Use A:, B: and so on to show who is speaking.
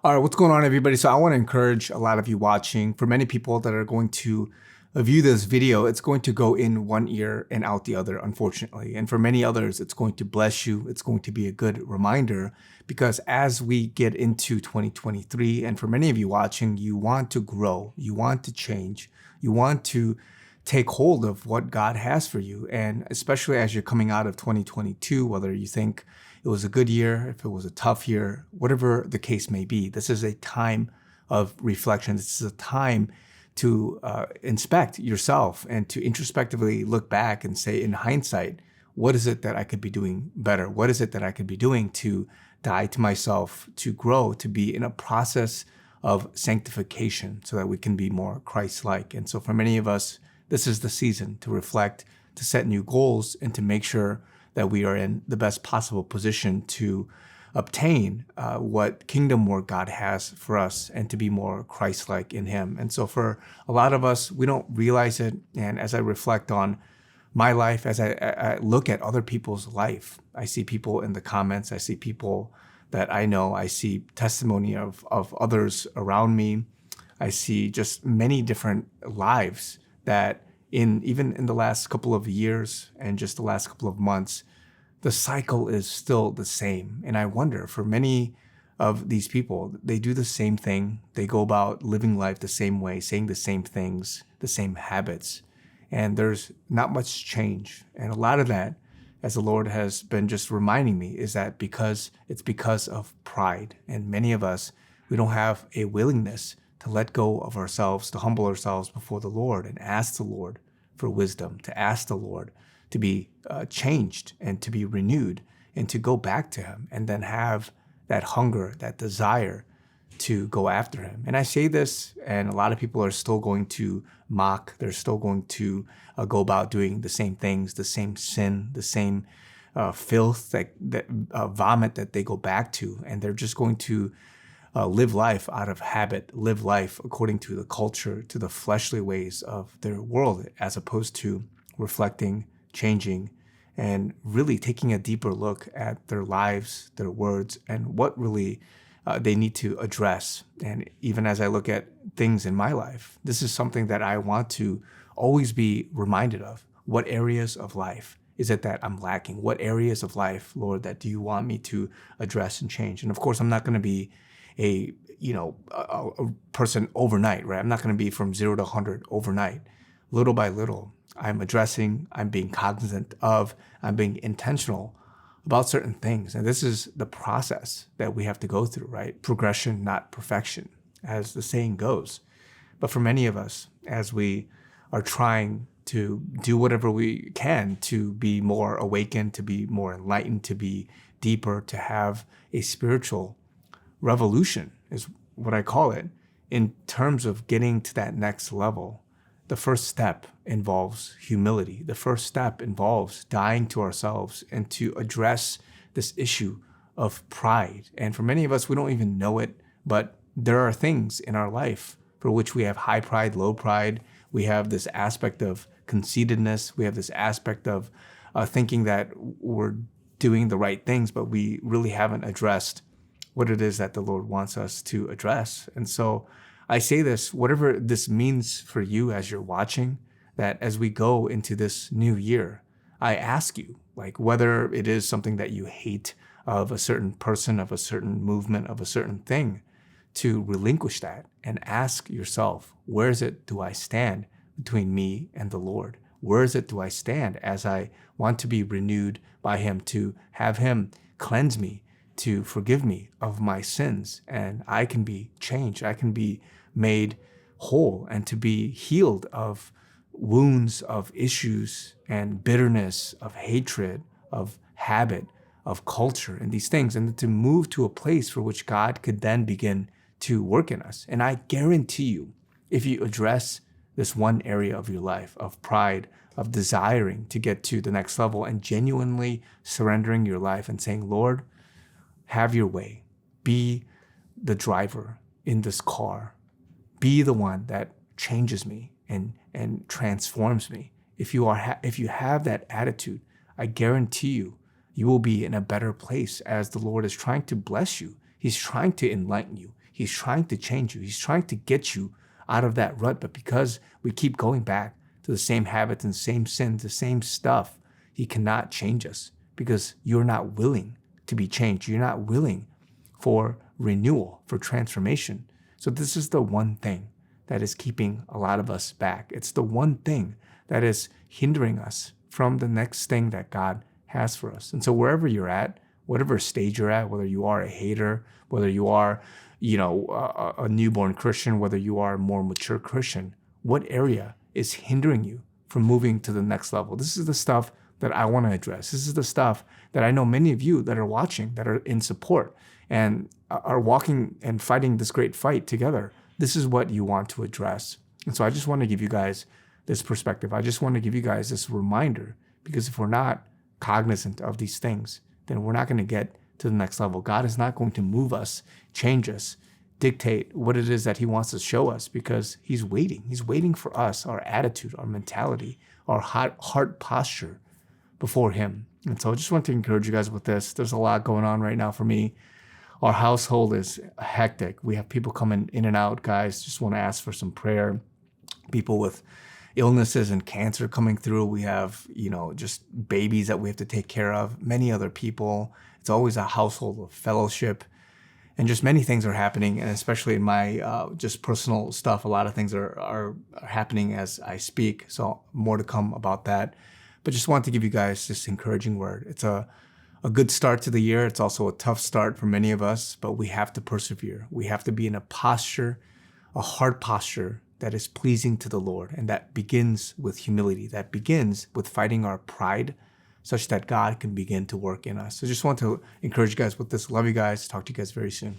A: All right, what's going on, everybody? So I want to encourage a lot of you watching. For many people that are going to view this video, it's going to go in one ear and out the other, unfortunately. And for many others, it's going to bless you. It's going to be a good reminder because as we get into 2023, and for many of you watching, you want to grow, you want to change, you want to take hold of what God has for you. And especially as you're coming out of 2022, whether you think it was a good year, if it was a tough year, whatever the case may be, this is a time of reflection. This is a time to inspect yourself and to introspectively look back and say, in hindsight, what is it that I could be doing better? What is it that I could be doing to die to myself, to grow, to be in a process of sanctification so that we can be more Christ-like? And so for many of us, this is the season to reflect, to set new goals, and to make sure that we are in the best possible position to obtain what kingdom work God has for us and to be more Christ-like in Him. And so for a lot of us, we don't realize it. And as I reflect on my life, as I look at other people's life, I see people in the comments, I see people that I know, I see testimony of others around me. I see just many different lives that even in the last couple of years and just the last couple of months, the cycle is still the same. And I wonder, for many of these people, they do the same thing. They go about living life the same way, saying the same things, the same habits. And there's not much change. And a lot of that, as the Lord has been just reminding me, is that it's because of pride. And many of us, we don't have a willingness to let go of ourselves, to humble ourselves before the Lord and ask the Lord for wisdom, to ask the Lord to be changed and to be renewed and to go back to Him and then have that hunger, that desire to go after Him. And I say this, and a lot of people are still going to mock. They're still going to go about doing the same things, the same sin, the same filth, that vomit that they go back to. And they're just going to live life out of habit, live life according to the culture, to the fleshly ways of their world, as opposed to reflecting, changing, and really taking a deeper look at their lives, their words, and what really they need to address. And even as I look at things in my life, this is something that I want to always be reminded of. What areas of life is it that I'm lacking? What areas of life, Lord, that do you want me to address and change? And of course, I'm not going to be a person overnight, right? I'm not going to be from 0 to 100 overnight. Little by little, I'm addressing, I'm being cognizant of, I'm being intentional about certain things. And this is the process that we have to go through, right? Progression, not perfection, as the saying goes. But for many of us, as we are trying to do whatever we can to be more awakened, to be more enlightened, to be deeper, to have a spiritual revolution, is what I call it, in terms of getting to that next level, the first step involves humility. The first step involves dying to ourselves and to address this issue of pride. And for many of us, we don't even know it, but there are things in our life for which we have high pride, low pride. We have this aspect of conceitedness. We have this aspect of thinking that we're doing the right things, but we really haven't addressed what it is that the Lord wants us to address. And so I say this, whatever this means for you as you're watching, that as we go into this new year, I ask you, like, whether it is something that you hate of a certain person, of a certain movement, of a certain thing, to relinquish that and ask yourself, where is it do I stand between me and the Lord? Where is it do I stand as I want to be renewed by Him, to have Him cleanse me, to forgive me of my sins, and I can be changed, I can be made whole, and to be healed of wounds, of issues and bitterness, of hatred, of habit, of culture, and these things, and to move to a place for which God could then begin to work in us. And I guarantee you, if you address this one area of your life, of pride, of desiring to get to the next level, and genuinely surrendering your life and saying, Lord, have your way. Be the driver in this car. Be the one that changes me and transforms me. If you have that attitude, I guarantee you, you will be in a better place as the Lord is trying to bless you. He's trying to enlighten you. He's trying to change you. He's trying to get you out of that rut. But because we keep going back to the same habits and same sins, the same stuff, he cannot change us because you're not willing to be changed. You're not willing for renewal, for transformation. So this is the one thing that is keeping a lot of us back. It's the one thing that is hindering us from the next thing that God has for us. And so wherever you're at, whatever stage you're at, whether you are a hater, whether you are, a newborn Christian, whether you are a more mature Christian, what area is hindering you from moving to the next level? This is the stuff that I want to address. This is the stuff that I know many of you that are watching, that are in support and are walking and fighting this great fight together. This is what you want to address. And so I just want to give you guys this perspective. I just want to give you guys this reminder, because if we're not cognizant of these things, then we're not going to get to the next level. God is not going to move us, change us, dictate what it is that he wants to show us, because he's waiting. He's waiting for us, our attitude, our mentality, our heart posture before him. And so I just want to encourage you guys with this. There's a lot going on right now for me. Our household is hectic. We have people coming in and out, guys. Just want to ask for some prayer. People with illnesses and cancer coming through. We have, just babies that we have to take care of, many other people. It's always a household of fellowship, and just many things are happening. And especially in my just personal stuff, a lot of things are happening as I speak. So more to come about that. But just want to give you guys this encouraging word. It's a good start to the year. It's also a tough start for many of us, but we have to persevere. We have to be in a posture, a heart posture that is pleasing to the Lord. And that begins with humility. That begins with fighting our pride such that God can begin to work in us. So just want to encourage you guys with this. Love you guys. Talk to you guys very soon.